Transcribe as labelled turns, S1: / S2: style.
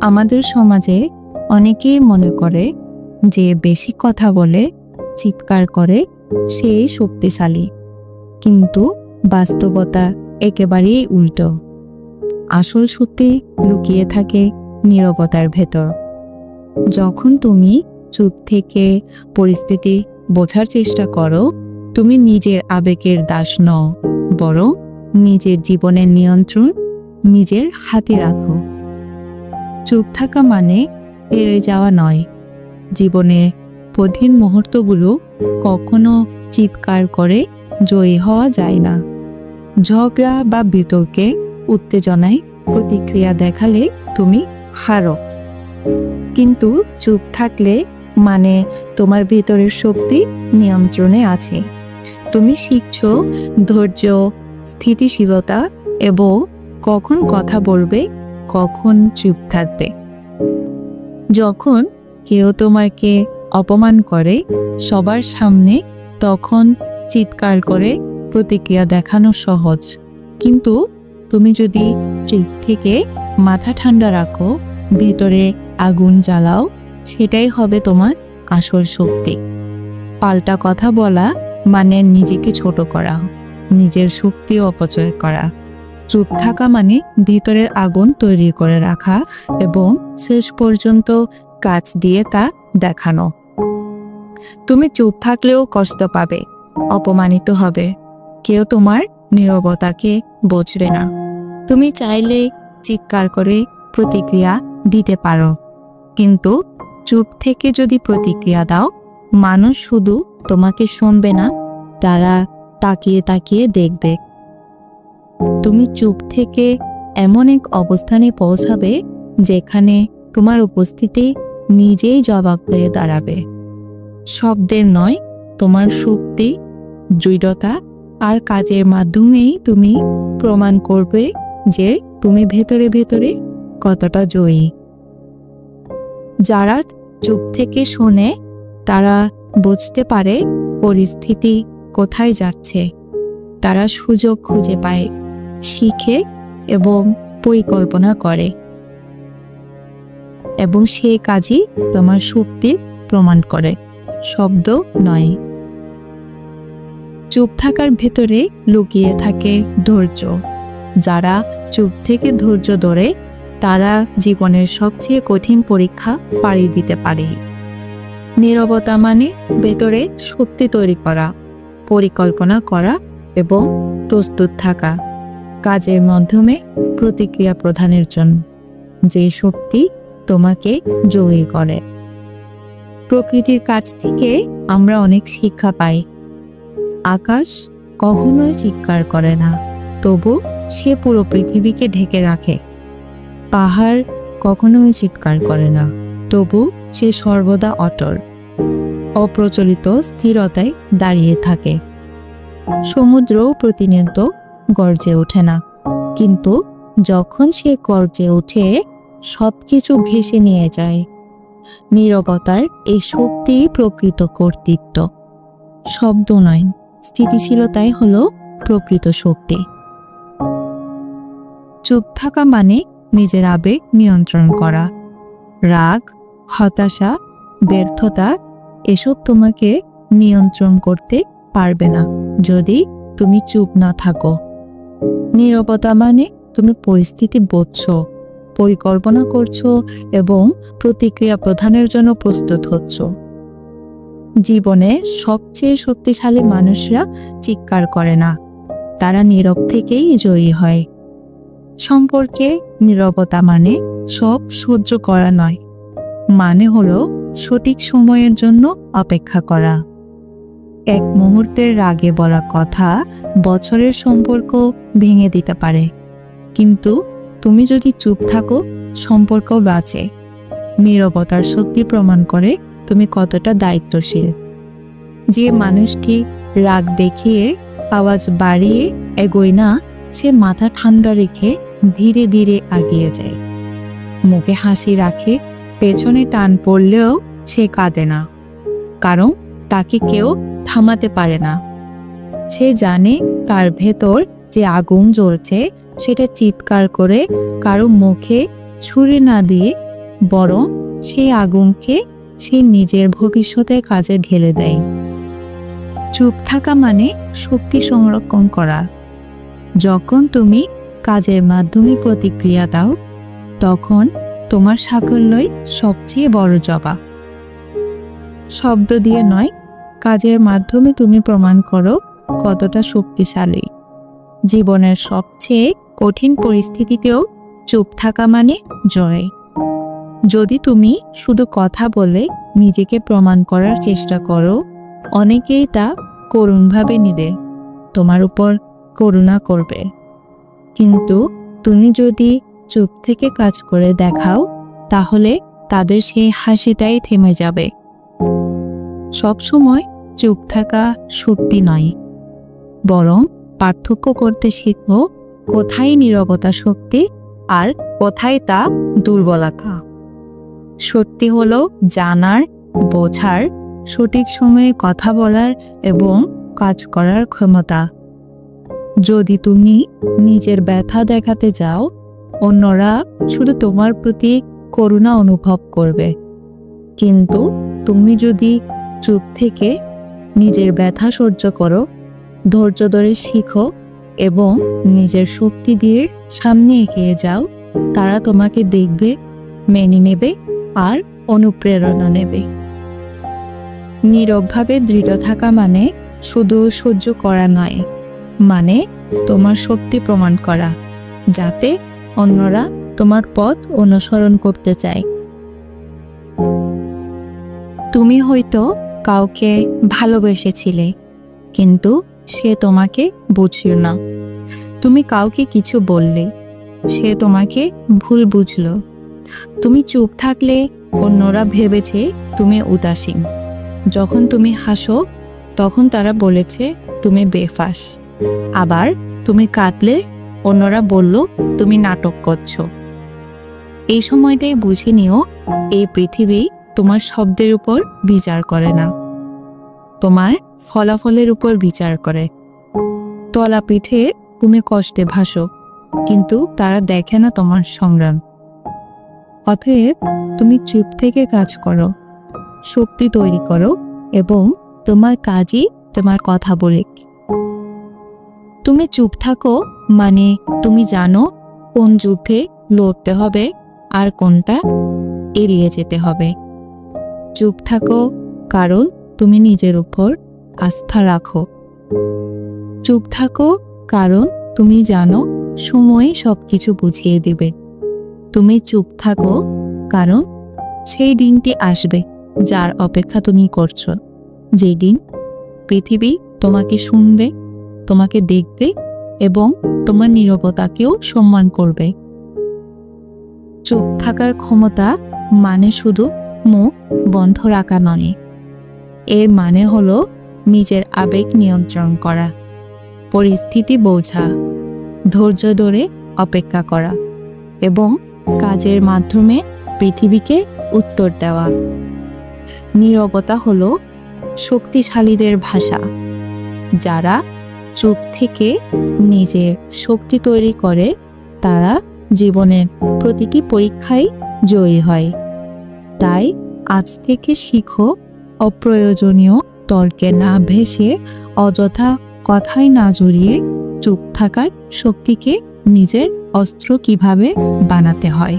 S1: আমাদের সমাজে অনেকেই মনে করে যে বেশি কথা বলে, চিৎকার করে সে শক্তিশালী, কিন্তু বাস্তবতা একেবারেই উল্টো। আসল সত্যি লুকিয়ে থাকে নীরবতার ভেতর। যখন তুমি চুপ থেকে পরিস্থিতি বোঝার চেষ্টা করো, তুমি নিজের আবেগের দাস নও, বরং নিজের জীবনের নিয়ন্ত্রণ নিজের হাতে রাখো। চুপ থাকা মানে এড়িয়ে যাওয়া নয়। জীবনের কঠিন মুহূর্তগুলো কখনো চিৎকার করে জয়ী হওয়া যায় না। ঝগড়া বা বিতর্কে উত্তেজনায় প্রতিক্রিয়া দেখালে তুমি হারো, কিন্তু চুপ থাকলে মানে তোমার ভিতরের শক্তি নিয়ন্ত্রণে আছে। তুমি শিখছো ধৈর্য, স্থিতিশীলতা এবং কখন কথা বলবে, কখন চুপ থাকবে। যখন কেউ তোমাকে অপমান করে সবার সামনে, তখন চিৎকার করে প্রতিক্রিয়া দেখানো সহজ, কিন্তু তুমি যদি চুপ থেকে মাথা ঠান্ডা রাখো, ভেতরে আগুন জ্বালাও, সেটাই হবে তোমার আসল শক্তি। পাল্টা কথা বলা মানে নিজেকে ছোট করা, নিজের শক্তি অপচয় করা। চুপ থাকা মানে ভিতরের আগুন তৈরি করে রাখা এবং শেষ পর্যন্ত কাজ দিয়ে তা দেখানো। তুমি চুপ থাকলেও কষ্ট পাবে, অপমানিত হবে, কেউ তোমার নীরবতাকে বুঝবে না। তুমি চাইলে চিৎকার করে প্রতিক্রিয়া দিতে পারো, কিন্তু চুপ থেকে যদি প্রতিক্রিয়া দাও, মানুষ শুধু তোমাকে শুনবে না, তারা তাকিয়ে তাকিয়ে দেখবে। তুমি চুপ থেকে এমন এক অবস্থানে পৌঁছাবে যেখানে তোমার উপস্থিতি নিজেই জবাব দিয়ে দাঁড়াবে। শব্দের নয়, তোমার শক্তি, দৃঢ়তা আর কাজের মাধ্যমেই তুমি প্রমাণ করবে যে তুমি ভেতরে ভেতরে কতটা জয়ী। যারা চুপ থেকে শোনে তারা বুঝতে পারে পরিস্থিতি কোথায় যাচ্ছে। তারা সুযোগ খুঁজে পায়, শিখে এবং পরিকল্পনা করে, এবং সেই কাজই তোমার শক্তির প্রমাণ করে, শব্দ নয়। চুপ থাকার ভেতরে লুকিয়ে থাকে ধৈর্য। যারা চুপ থেকে ধৈর্য ধরে তারা জীবনের সবচেয়ে কঠিন পরীক্ষা পাড়ি দিতে পারে। নীরবতা মানে ভেতরে শক্তি তৈরি করা, পরিকল্পনা করা এবং প্রস্তুত থাকা কাজের মাধ্যমে প্রতিক্রিয়া প্রদানের জন্য, যে শক্তি তোমাকে জয়ী করে। প্রকৃতির কাছ থেকে আমরা অনেক শিক্ষা পাই। আকাশ কখনোই চিৎকার করে না, তবু সে পুরো পৃথিবীকে ঢেকে রাখে। পাহাড় কখনোই চিৎকার করে না, তবু সে সর্বদা অটল, অপ্রচলিত স্থিরতায় দাঁড়িয়ে থাকে। সমুদ্রও প্রতিনিয়ত গর্জে ওঠে না, কিন্তু যখন সে গর্জে ওঠে সবকিছু ভেসে নিয়ে যায়। নীরবতার এই শক্তি প্রকৃত কর্তৃত্ব, শব্দ নয়। স্থিতিশীলতাই হলো প্রকৃত শক্তি। চুপ থাকা মানে নিজের আবেগ নিয়ন্ত্রণ করা। রাগ, হতাশা, ব্যর্থতা এসব তোমাকে নিয়ন্ত্রণ করতে পারবে না যদি তুমি চুপ না থাকো। নীরবতা মানে তুমি পরিস্থিতি বুঝছো, পরিকল্পনা করছো এবং প্রতিক্রিয়া প্রদানের জন্য প্রস্তুত হচ্ছ। জীবনে সবচেয়ে শক্তিশালী মানুষরা চিৎকার করে না, তারা নীরব থেকেই জয়ী হয়। সম্পর্কে নীরবতা মানে সব সহ্য করা নয়, মানে হলো সঠিক সময়ের জন্য অপেক্ষা করা। এক মুহূর্তের রাগে বলা কথা বছরের সম্পর্ক ভেঙে দিতে পারে, কিন্তু তুমি যদি চুপ থাকো সম্পর্কও বাঁচে। নীরবতার শক্তি প্রমাণ করে তুমি কতটা দায়িত্বশীল। যে মানুষটি রাগ দেখিয়ে আওয়াজ বাড়িয়ে এগোয় না, সে মাথা ঠান্ডা রেখে ধীরে ধীরে এগিয়ে যায়। মুখে হাসি রাখে, পেছনে টান পড়লেও সে কাঁদে না, কারণ তাকে কেউ থামাতে পারে না। সে জানে তার ভেতর যে আগুন জ্বলছে সেটা চিৎকার করে কারো মুখে ছুরি না দিয়ে বরং সেই আগুনকে সে নিজের ভবিষ্যতের কাজে ঢেলে দেয়। চুপ থাকা মানে শক্তি সংরক্ষণ করা। যখন তুমি কাজের মাধ্যমে প্রতিক্রিয়া দাও, তখন তোমার সাফল্যই সবচেয়ে বড় জবাব। শব্দ দিয়ে নয়, কাজের মাধ্যমে তুমি প্রমাণ করো কতটা শক্তিশালী। জীবনের সবচেয়ে কঠিন পরিস্থিতিতেও চুপ থাকা মানে জয়। যদি তুমি শুধু কথা বলে নিজেকে প্রমাণ করার চেষ্টা করো, অনেকেই তা করুণভাবে নিবে, তোমার উপর করুণা করবে। কিন্তু তুমি যদি চুপ থেকে কাজ করে দেখাও, তাহলে তাদের সেই হাসিটাই থেমে যাবে। সবসময় চুপ থাকা শক্তি নয়, বরং পার্থক্য করতে শিখো কোথায় নীরবতা শক্তি আর কোথায় তা দুর্বলতা। সত্যি হলো জানার, বোঝার, সঠিক সময়ে কথা বলার এবং কাজ করার ক্ষমতা। যদি তুমি নিজের ব্যথা দেখাতে যাও, অন্যরা শুধু তোমার প্রতি করুণা অনুভব করবে। কিন্তু তুমি যদি চুপ থেকে নিজের ব্যথা সহ্য করো, ধৈর্য ধরে শিখো এবং নিজের শক্তি দিয়ে সামনে এগিয়ে যাও, তারা তোমাকে দেখবে, মেনে নেবে আর অনুপ্রেরণা নেবে। নীরবভাবে দৃঢ় থাকা মানে শুধু সহ্য করা নয়, মানে তোমার শক্তি প্রমাণ করা, যাতে অন্যরা তোমার পথ অনুসরণ করতে চায়। তুমি হয়তো কাউকে ভালোবেসেছিলে, কিন্তু সে তোমাকে বুঝল না। তুমি কাউকে কিছু বললে, সে তোমাকে ভুল বুঝলো। তুমি চুপ থাকলে অন্যরা ভেবেছে তুমি উদাসীন। যখন তুমি হাসো, তখন তারা বলেছে তুমি বেফাস। আবার তুমি কাঁদলে অন্যরা বলল তুমি নাটক করছো। এই সময়টাই বুঝে নিও, এই পৃথিবী তোমার শব্দের উপর বিচার করে না, তোমার ফলাফলের উপর বিচার করে। তলা পিঠে তুমি কষ্টে ভাসো, কিন্তু তারা দেখে না তোমার সংগ্রাম। অতএব তুমি চুপ থেকে কাজ করো, শক্তি তৈরি করো এবং তোমার কাজই তোমার কথা বলে। তুমি চুপ থাকো মানে তুমি জানো কোন যুদ্ধে লড়তে হবে আর কোনটা এড়িয়ে যেতে হবে। চুপ থাকো কারণ তুমি নিজের উপর আস্থা রাখো। চুপ থাকো কারণ তুমি জানো সময় সবকিছু বুঝিয়ে দিবে। তুমি চুপ থাকো কারণ সেই দিনটি আসবে যার অপেক্ষা তুমি করছো, যেই দিন পৃথিবী তোমাকে শুনবে, তোমাকে দেখবে এবং তোমার নীরবতাকেও সম্মান করবে। চুপ থাকার ক্ষমতা মানে শুধু মুখ বন্ধ রাখা নয়, এর মানে হলো নিজের আবেগ নিয়ন্ত্রণ করা, পরিস্থিতি বোঝা, ধৈর্য ধরে অপেক্ষা করা এবং কাজের মাধ্যমে পৃথিবীকে উত্তর দেওয়া। নীরবতা হলো শক্তিশালীদের ভাষা। যারা চুপ থেকে নিজের শক্তি তৈরি করে, তারা জীবনের প্রতিটি পরীক্ষায় জয়ী হয়। তাই আজ থেকে শিখো, অপ্রয়োজনীয় তর্কে না ভেসে, অযথা কথায় না জড়িয়ে চুপ থাকার শক্তিকে নিজের অস্ত্র কিভাবে বানাতে হয়।